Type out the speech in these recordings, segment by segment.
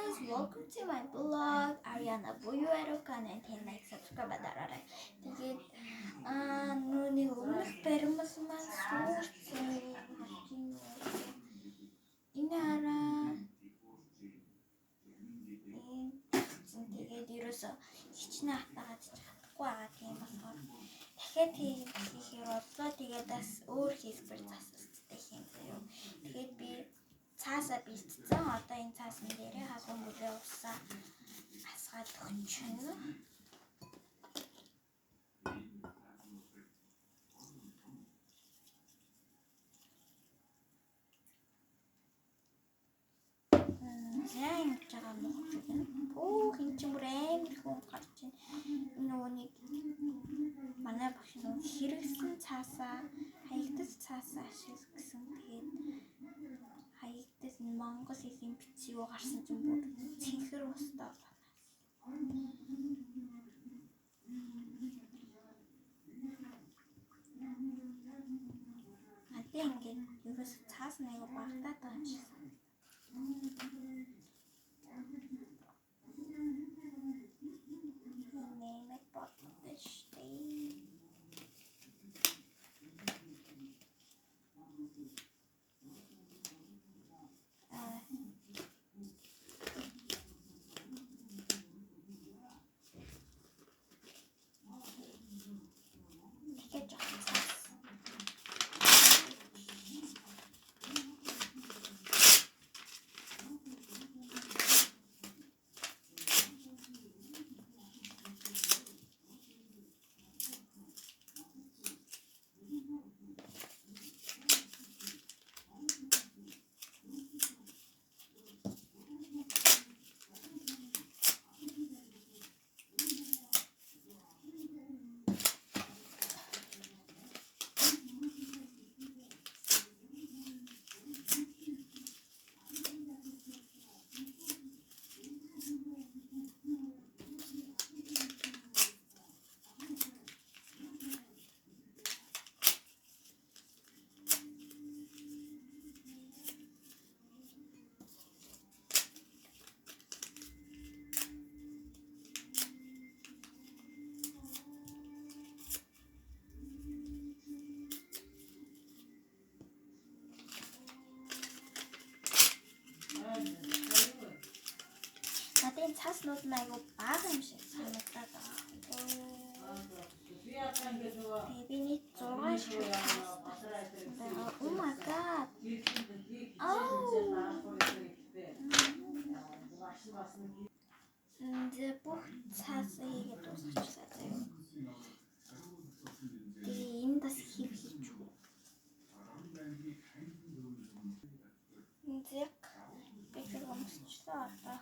guys, welcome to my vlog. Ariana буюу Arukan and like subscribe дараарай. Тэгээд нүуний өмнөх баримс маань суурцсан. Энэ хараа. Тэгээд ерөөсө хичнээн хатаагаад чадахгүй байгаа тийм болохоор дахиад хийхээр бодлоо. Тэгээд бас өөр хэлбэр засалцтай юм заяа. Тэгээд би цаасаа бэлтцэн. Одоо энэ цаасны дээрээ халуун бүлээ усаа асгаад өгчнө. Зайн жагаа мохож байна. Бүх энэ ч бүр амар хүн гарч байна. Нөгөөний манай багш нөгөө хэрэгсэн цаасаа, хаягдсан цаасаа ашигласан. Тэгээд хаягдсан Монгол хэлний бичиг гарсан ч бүр цэнхэр устдаа байна. Адэ ингээд ерөөс цаас нэг багтаад байгаа юм шиг санагдав. Нэмээд бодлоо штий. Надын цааснууд нь айгу бага юм шиг санагдаад байгаа. Би нэг 6 шиг байна. Oh my god. Энд бүх цаасаа хийгээд дуусчихсан заяа. Тэгээ энэ бас хийж үү. Энд би гомсчлаа одоо.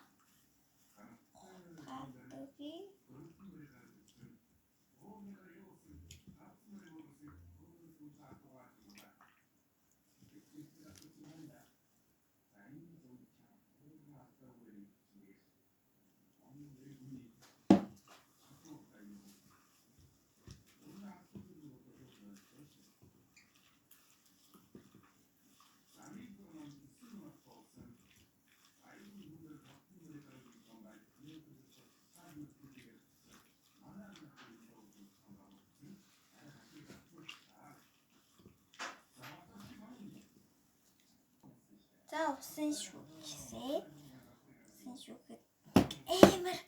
За усан шүүхсээ. Усан шүүхэд амар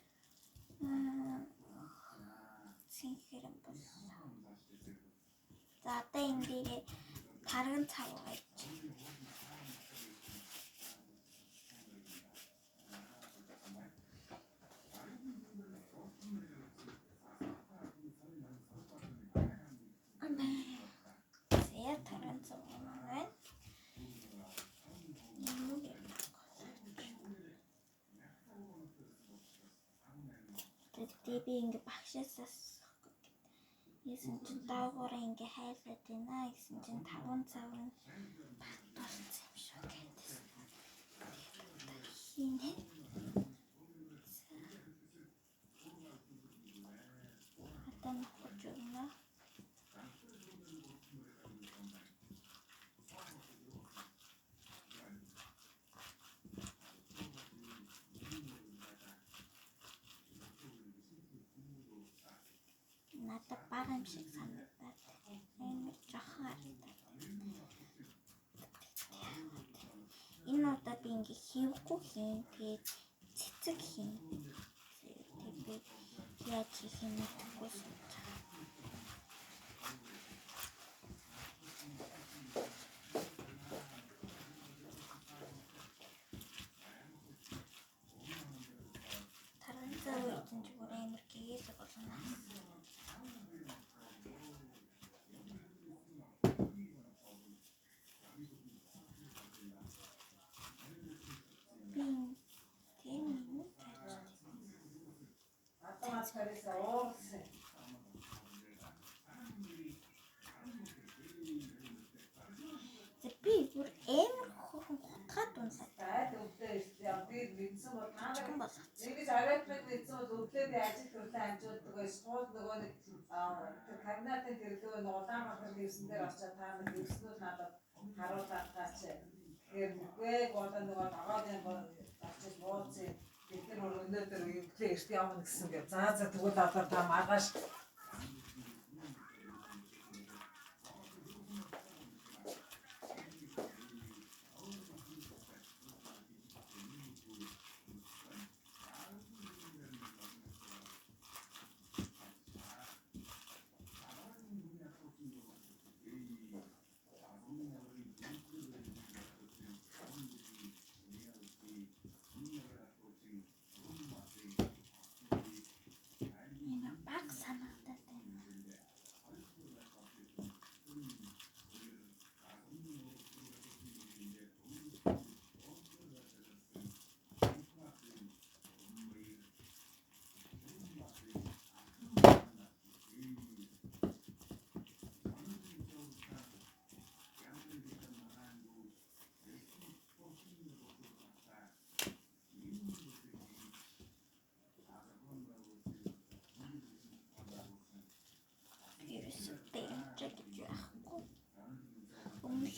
цэнхэр юм болсон. За одоо энэ дээрээ тарган цав байж. Би ингээ багшаасаас ийсэн чинь доогоор ингээ хайлаад байна. Ийсэн чинь 5 цаг нь батулсан юм шиг гэдэг. Хийнэ. Одоо нөхөж өгнө. шиг санагдаад амар жохон харагдаад. Энэ удаад би ингээ хийхгүй хийн. Тэгээд цэцэг хийн. Тэгээд би яаж хийх юм бэ? Би бүр амар хурдан хутгаад унсаад. Нэгээс авиатмаг мэдсэн бол өглөө би ажил хөрлөө амжуулдаг байж тууд нөгөө нэг кабинатын гэрлөө улаан махар дэвсэн дээр очиад та нар дэвснүүд надад харуулаад таач. Тэгэхээр үгүй болоо нөгөө дагаадын очиж бууцээ. Бид нар өнөөдөр өглөө эрт явна гэсэн гэ. За тэгвэл одоо та маргааш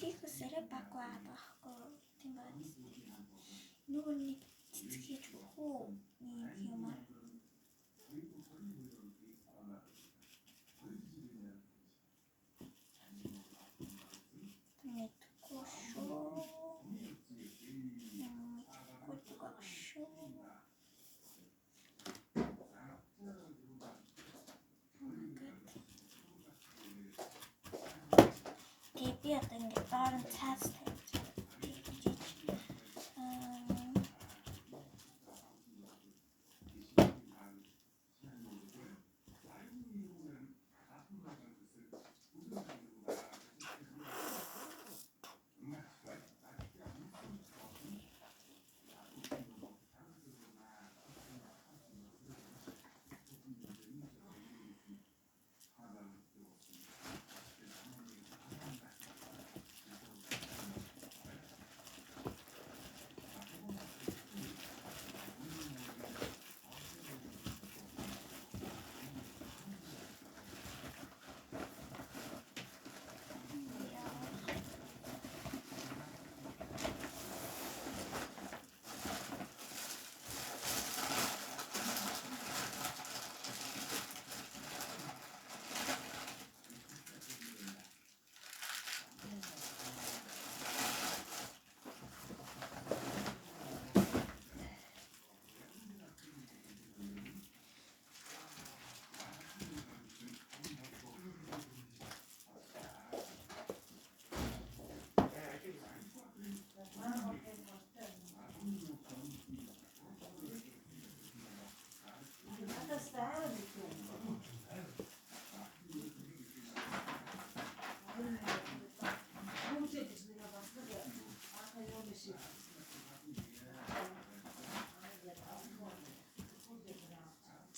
Хийхсээрээ баггүй аахгүй тийм байна. Нөгөө нэг цэцэг хийж хөө нэг юм аа. Мэдгүй шүү. Би одоо ингээд баарын цаас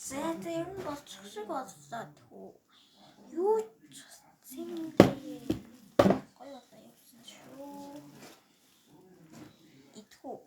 Зэт ер нь болчих шиг боллоо тхүү. Юу ч зэмдээ. Гоё болоо явсан шүү. Итхүү.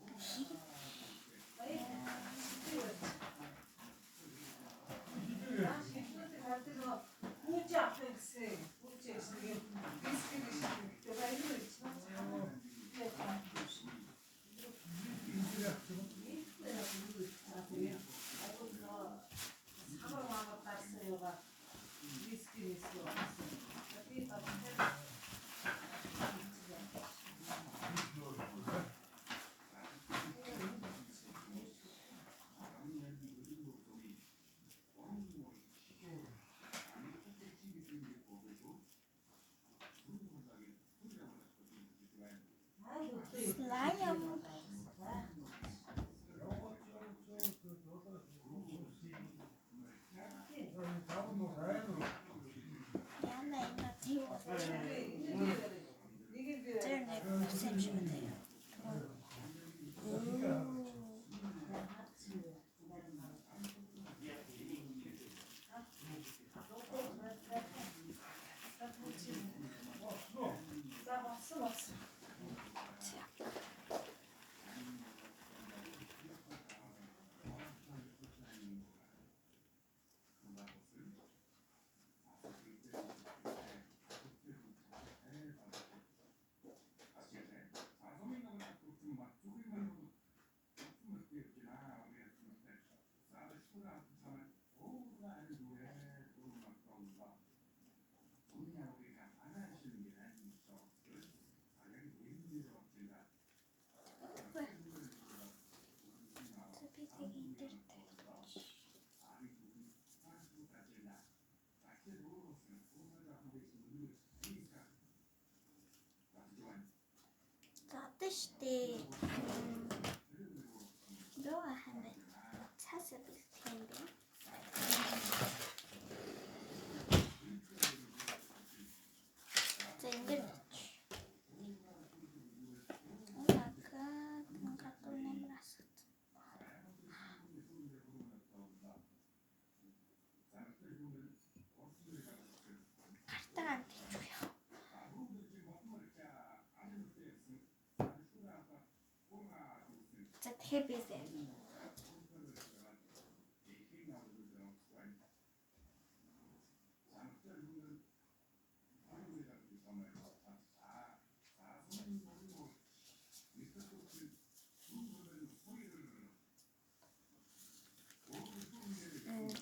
штэ. Доо хандаа. Цаасаа бэлтгэх юм бэ. За ингэж. Гатуу нэмрас. Гартаа амтчих. За тэгэхээр би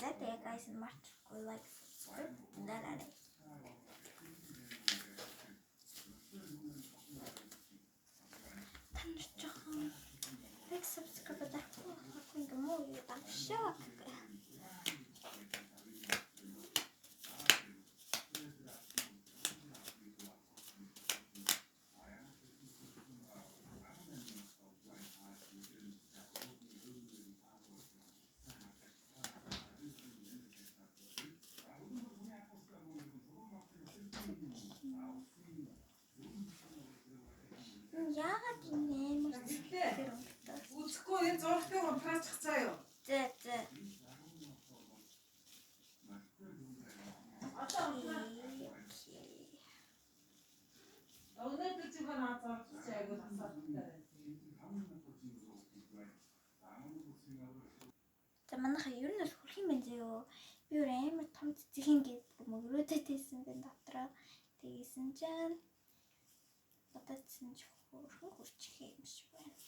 that day guys in March go like subscribe and that are like subscribe at that point more you I'm shocked. Яагаад юм бэ? Үзэхгүй энэ зургтыг унтраач цаая юу? За. Өнөөдөр чи манай зургч айгуу тасалтай. За манайха ер нь бол хөрх юм байна зөө. Би өөр амар том цэцэг ингээд мөгрөөдөд байсан гэн дотроо. Тэгсэн чинь бодсон ч хөрхөн хурчих юм шиг байна.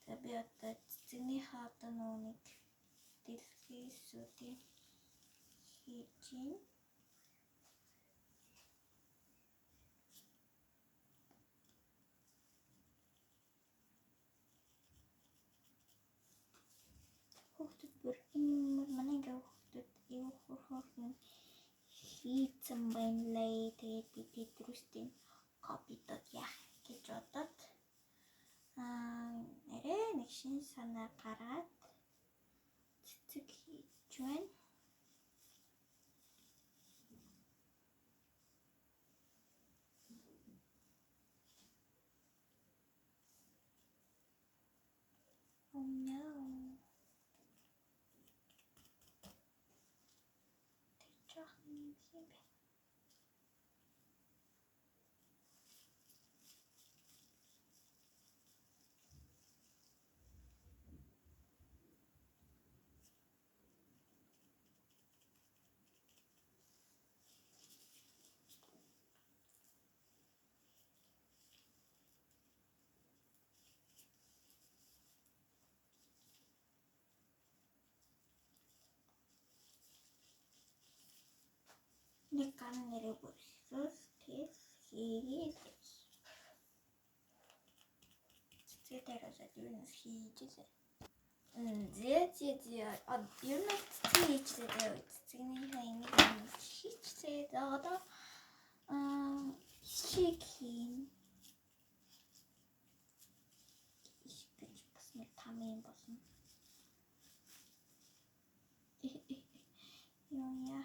За би одоо цэцэгнийхээ одоо нүуник дэлхийсүүдийн хийж чинь. Хүүхдүүд бүр манай ингээ хүүхдүүд юу хөрхөн хийцэн байна лээ. Тэгээд би тэдрүүстийн копидод яах гэж бодоод нэрээ нэг шин санаа гаргаад цэцэг хийж байна. Oh no. Нэг ган нэрээ бүрсээс тэс хийгээд цэцэгээрээ юунаас хийж лээ. Зэ ер нь цэцэг хийчихлээ. Цэцэгнийхээ имийг хийчихлээ. Одоо шик хийн. Гэж бас нэг там юм болно. Яа.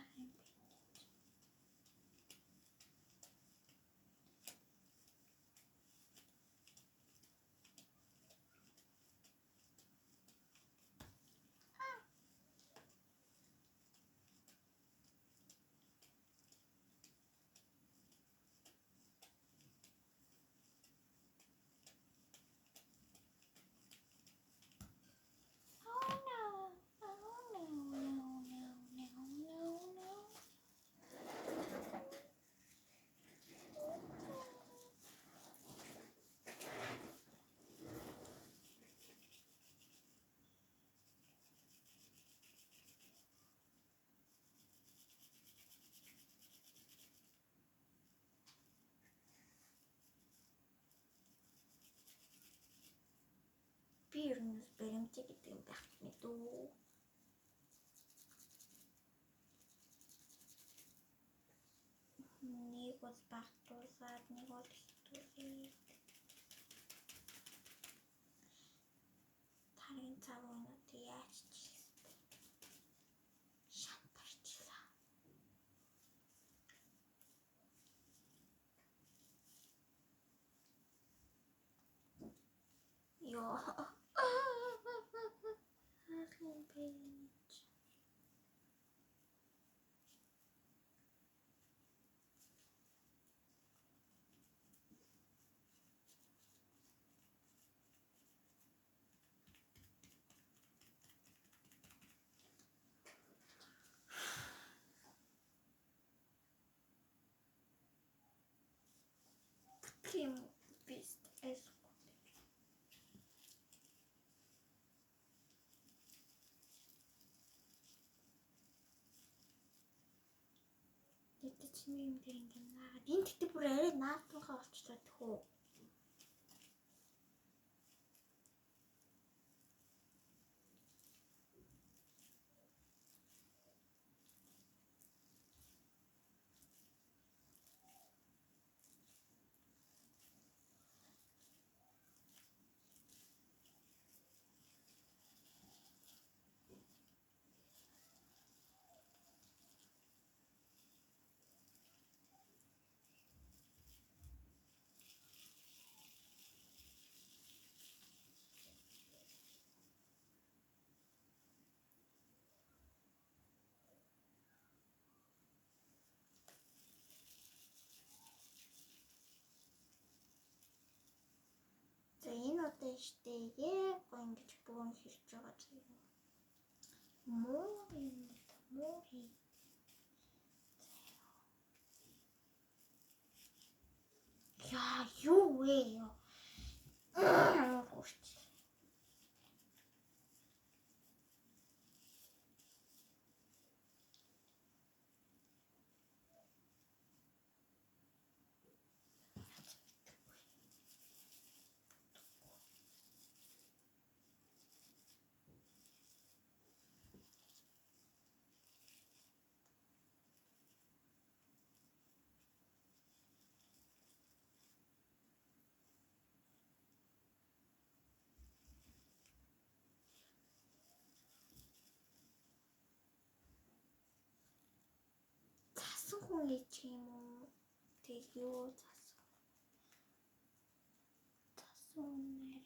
төрнөөс баримттай гэдэг юм байх юм дөө. Нэг бол багтуусаад, нэг бол ихтүүлээд. Тарын цаг өнөдөө яаж чийстэй. Шантарчлаа. Ёо. Ахын пэж. Прим бист эс. Тэд чинь юм дээр ингэ наагаад энэ тэгтээ бүр арай наадмахаа болчихлоо тхөө. За энэ одоо штегээ ингэж бөөн хийж байгаа зүйл. Муу хий. Яа, юу вэ ёо. Гурч. Засан хүн гэж юм уу? Тэг юу засан? Засан нэр.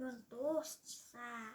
Юу дуусчлаа.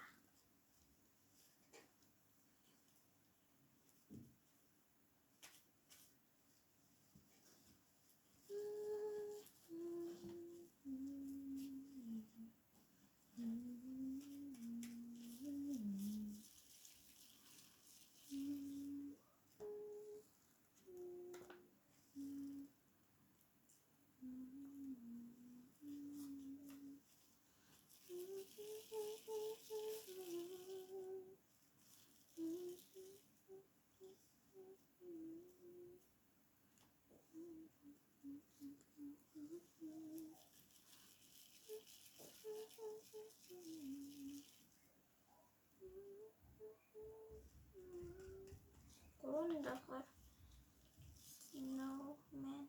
Wunderbar. Snowman.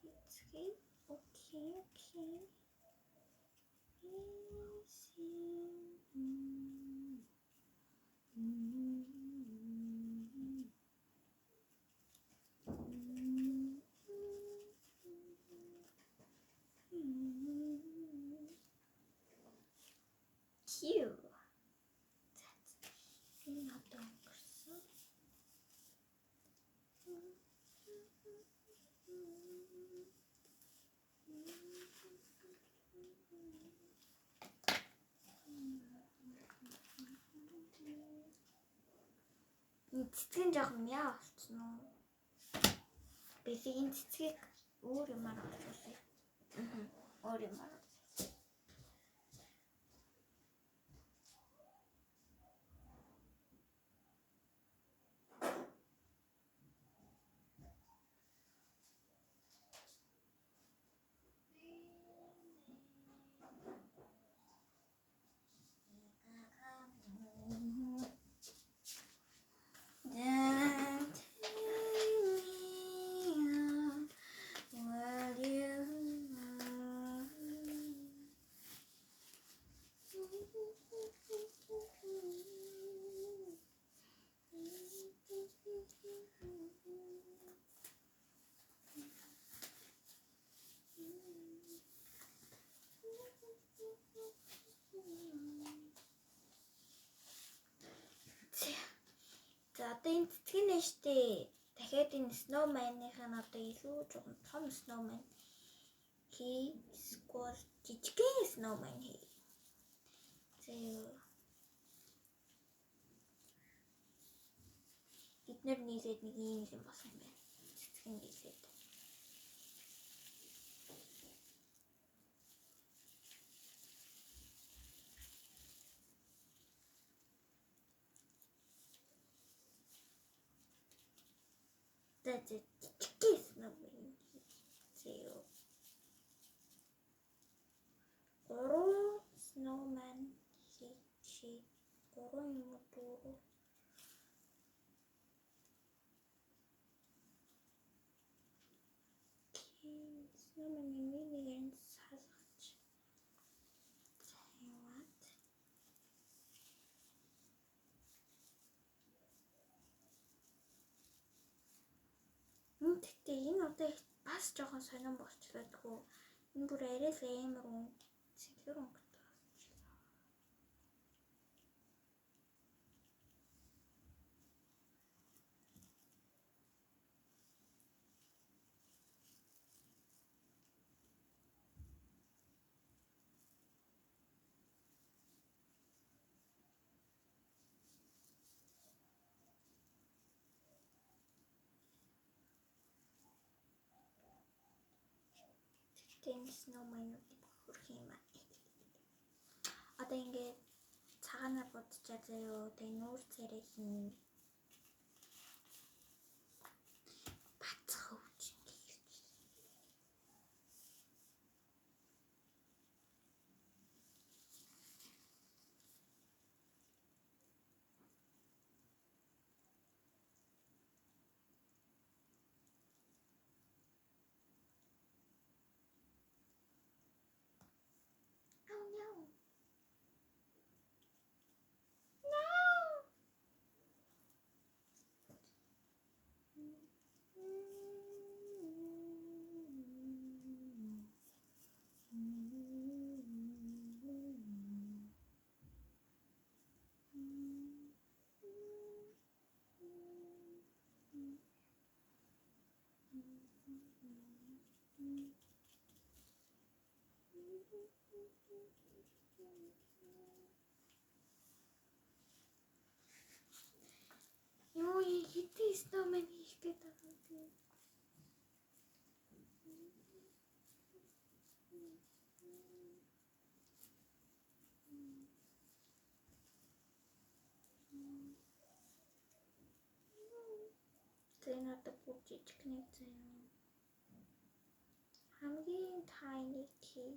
It's okay. Okay. Cute. That's not the Цэцгийн жоохон мяа болцсон уу? Бэлэг энэ цэцгийг өөр юмар болчихсон. Өөр юмар. За одоо энэ цэцгийн нэштэй дахиад энэ snowman-ийн одоо илүү жоохон том snowman эсвэл жижигхэн snowman хий. Бид нар нийлээд нэг юм болох юм байна. Цэцгийн нийлээд. That's it. Kiss no me. See. Goro snowman. She. Goro imotoro. Snowman million salaj. Say what? Тэгтээ энэ одоо бас жоохон сонирн болчихлоо тэгвэл энэ бүр арай л амар уу цэвэр өнгөтэй болчихлоо. Энэ snowman-уудыг хөрөх юм аа. Одоо ингээд цагаанаар будчихаа заяо. Тэгээ нүүр царай хийн. Бацх өвч гэрч. Ёо, хитэн snowman хийх гээд байгаа. Тэгээ надад бүр жижиг нэг заяа. Хамгийн tiny key.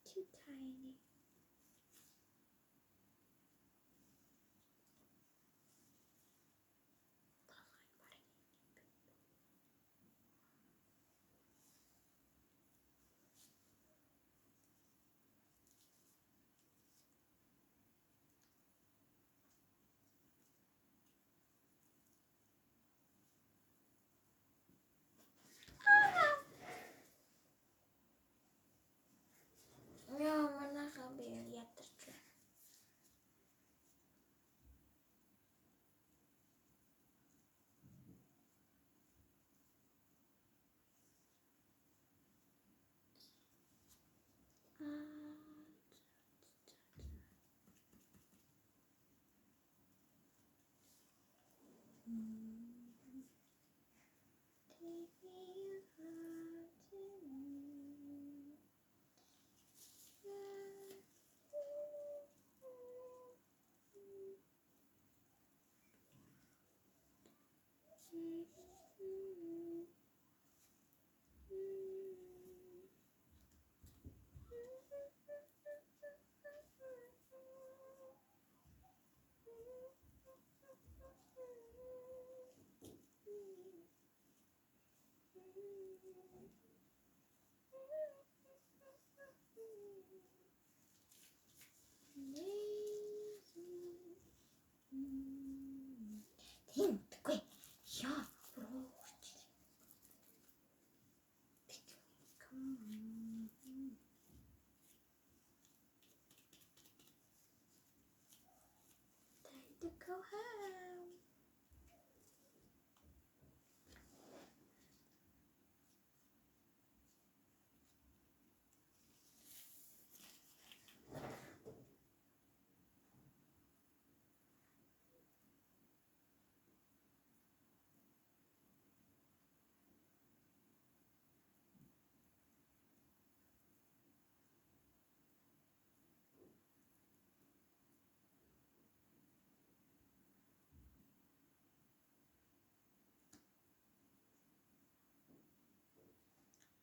Too tiny. Яа, манайхаа Хинтгүй. Яа. Time to go home.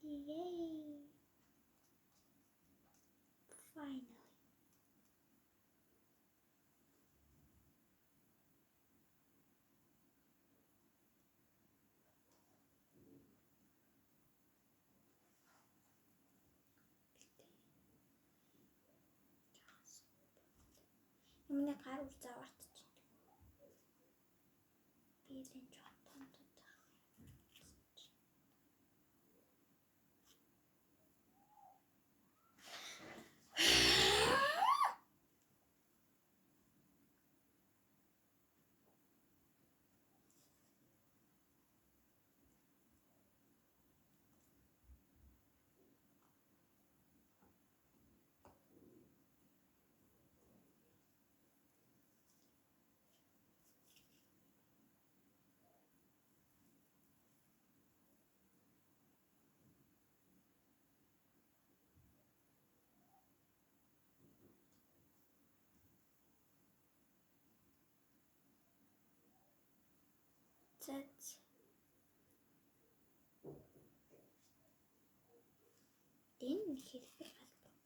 Yay! Finally. Миний гар үрзээ аварч чинь. Биеийн жотонд тах. That's энэ хэлбэр албагүй.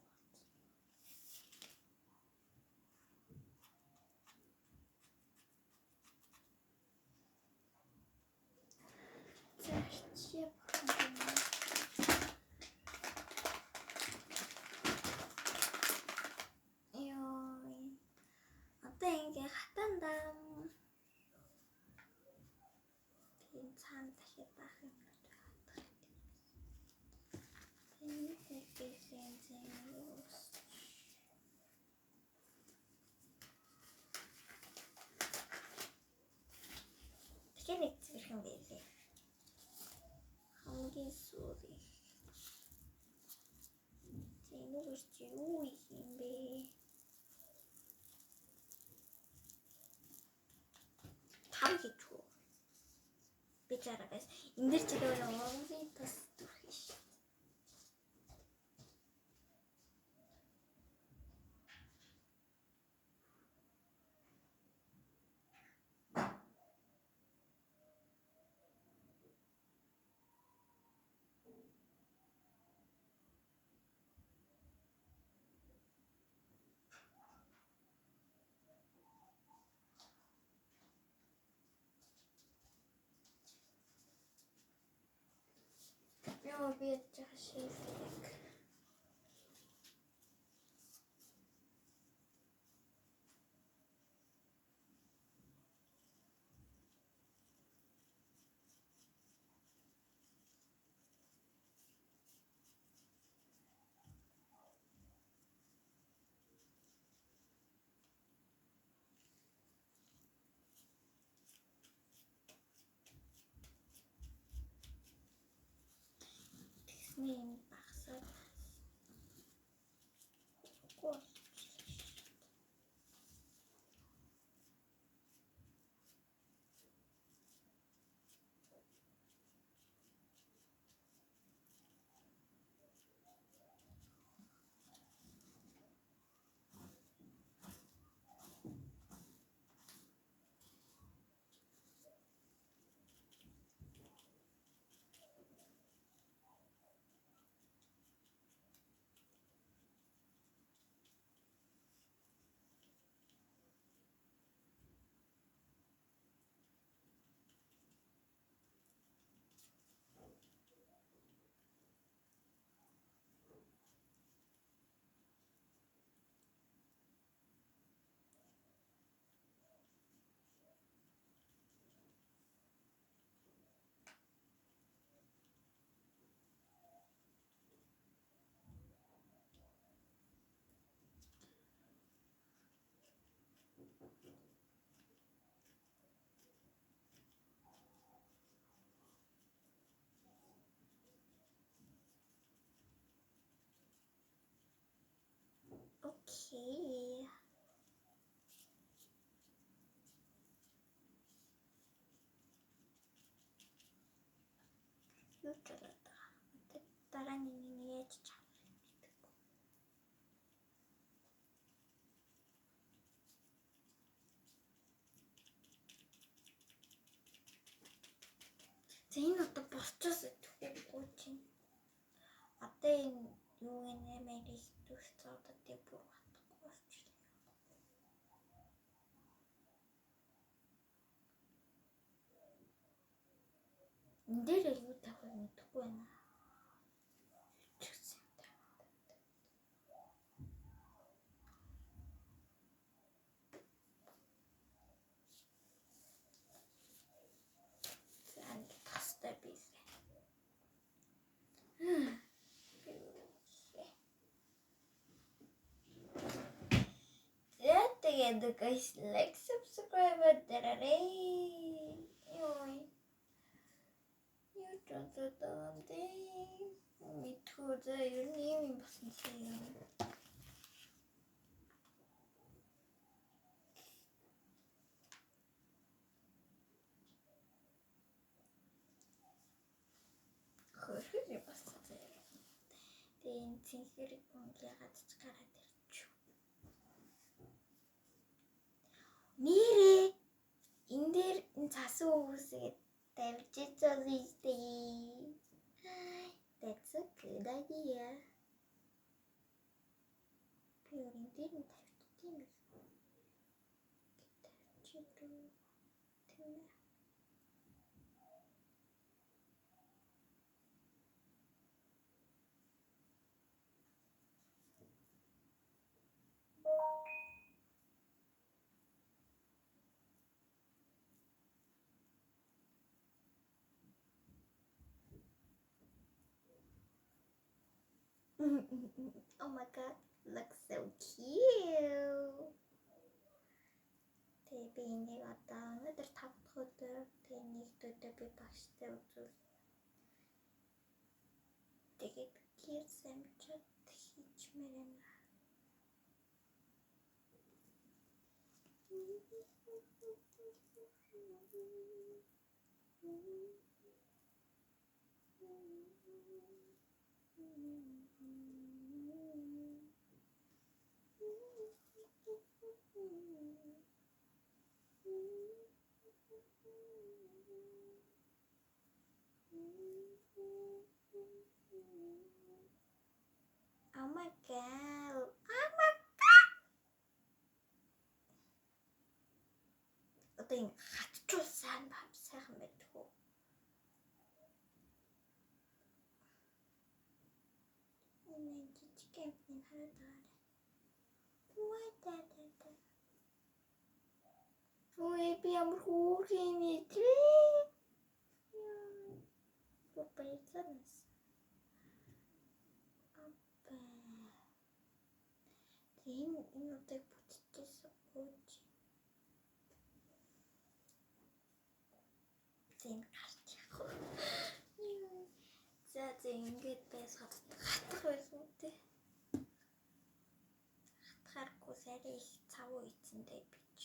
Зачем? Ёй. Одоо ингээ хатандаа цаана дахиад баах юмнууд хатах юм. Тэгэхээр нэг зэрхэн байлээ. Хамгийн сүүри. Зэнүүр чи юу юм бэ? Тав гэж үү? Би чарагаас энэ дэр чи дэвэн омгийн тас дүрхиш. Яа би чашиг. Тэсний багсаад. Гол. Окей. Юу ч болоод байгаа. Дараа нь нэг яаж чавах юм бэ? За энэ одоо босчоос идэхгүй чинь. Одоо энэ юу нэмэрийг дүрцээ одоо тэг бүр хатахгүй болчихлоо. Энд дээр юу тавих мэдэхгүй байна. Чигсэн таа. Сан тастай бисэ. Тэгээд guys, like, subscribe дараарай. Йой. Юу ч удаатай. Мэдгүй заа юу юм басан чинь. Хөөе басан заа. Тэн цэнхэрэг ягаад ч гараад ирчих. Нэрээ энэ дээр энэ цасан хүмүүсээ тавьчих зовлоо. That's a good idea. Пиорин дээр нь тавьчих юм байна. Тавьчих дөө. Тэ. Oh my god, looks so cute. Тэг би энийг одоо өнөөдөр 5 дахь өдөр тэг нэгдүгээр би багштай үзүүл. Тэгээд гэр самчаад хийчмээр юм. Oh my god. Oh my god. Одоо ин хатчуулсан бав сайхан байдгүй. Энэ жижиг гэмтний хараад байгаа. Ой би ямар хөөрхөн мэдлээ. Попайцанас. Энэ одоо бүтчихсэн гооч. Зин гарч яах вэ? За ингэж байсгаад хатах байсан үү? Хатахааргүй сарай их цав ийцэндээ бич.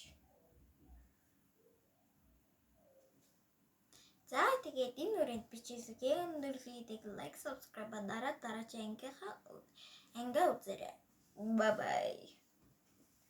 За тэгээд энэ үрэнд бичээсэг өндөр видеог лайк, subscribe дараач ангиа үзээрэй. Bye bye.